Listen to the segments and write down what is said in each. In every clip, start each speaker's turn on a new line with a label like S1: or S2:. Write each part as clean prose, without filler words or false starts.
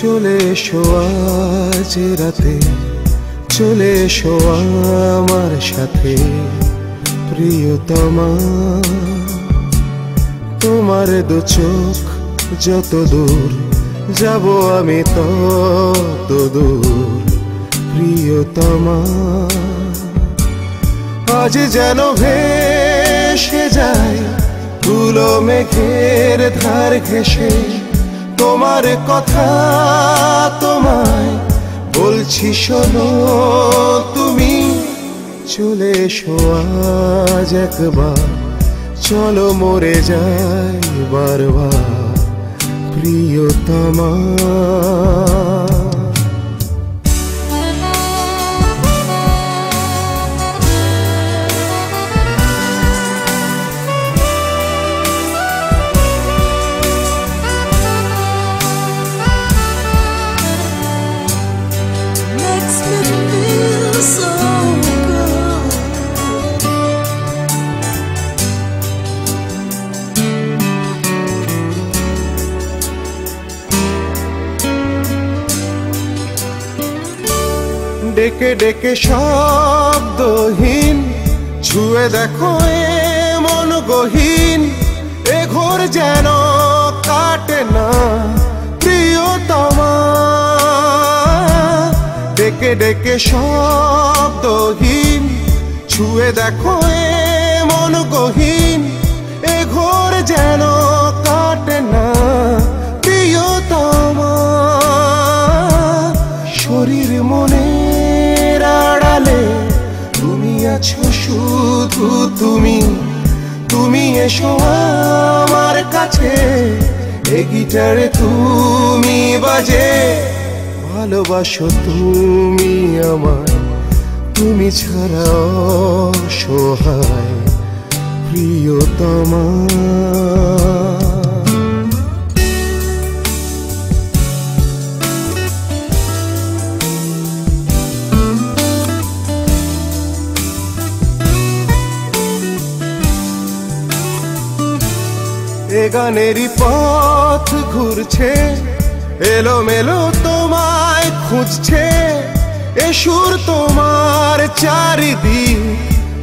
S1: চলে এসো আজ রাতে, চলে এসো আমার সাথে প্রিয়তমা। তোমার দু চোখ যত দূর যাব আমি তত দূর প্রিয়তমা। আজ যেন ভেসে যায় ধুলো মেঘের ধার ঘেঁষে, তোমার কথা তোমায় বলছি শোনো তুমি। চলে এসো আজ একবার, চলো মরে যাই বারবার প্রিয়তমা। ডেকে ডেকে শব্দহীন ছুঁয়ে দেখো এ মন গহীন, এ ঘোর যেন কাটে না প্রিয়তমা। ডেকে ডেকে শব্দহীন ছুঁয়ে দেখো এ মন গহীন, এ ঘোর যেন কাটে না প্রিয়তমা। শরীর মনে তুমি আছো শুধু তুমি, তুমি এসো আমার কাছে, এ গিটারে তুমি বাজে। ভালোবাসো তুমি আমায়, তুমি ছাড়া অসহায় প্রিয়তমা। এ গানেরই পথ ঘুরছে এলোমেলো তোমায় খুঁজছে, এ সুর তোমার চারিদিক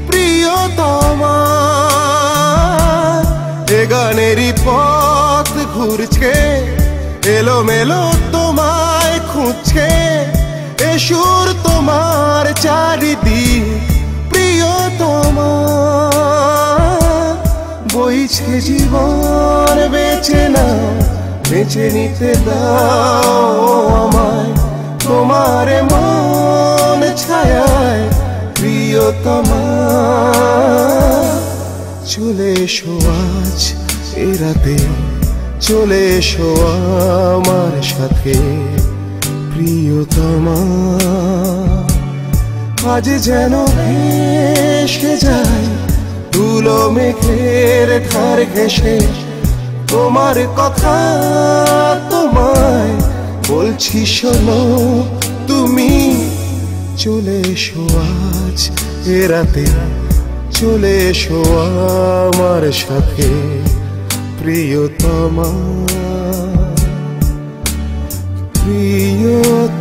S1: প্রিয়তমা। এ গানেরই পথ ঘুরছে এলোমেলো তোমায় খুঁজছে, এ সুর তোমার চারিদিক প্রিয়তমা। বইছে জীবন বেঁচে না, বেঁচে নিতে দাও আমায় তোমার মন ছায়ায় প্রিয়তমা। চলে এসো আজ এ রাতে, চলে এসো আমার সাথে প্রিয়তমা। আজ যেন ভেসে যায় ধুলো মেঘের ধার ঘেঁষে, তোমার কথা তোমায় বলছি শোনো তুমি। চলে এসো আজ এ রাতে, চলে এসো আমার সাথে প্রিয়তমা, প্রিয়তমা।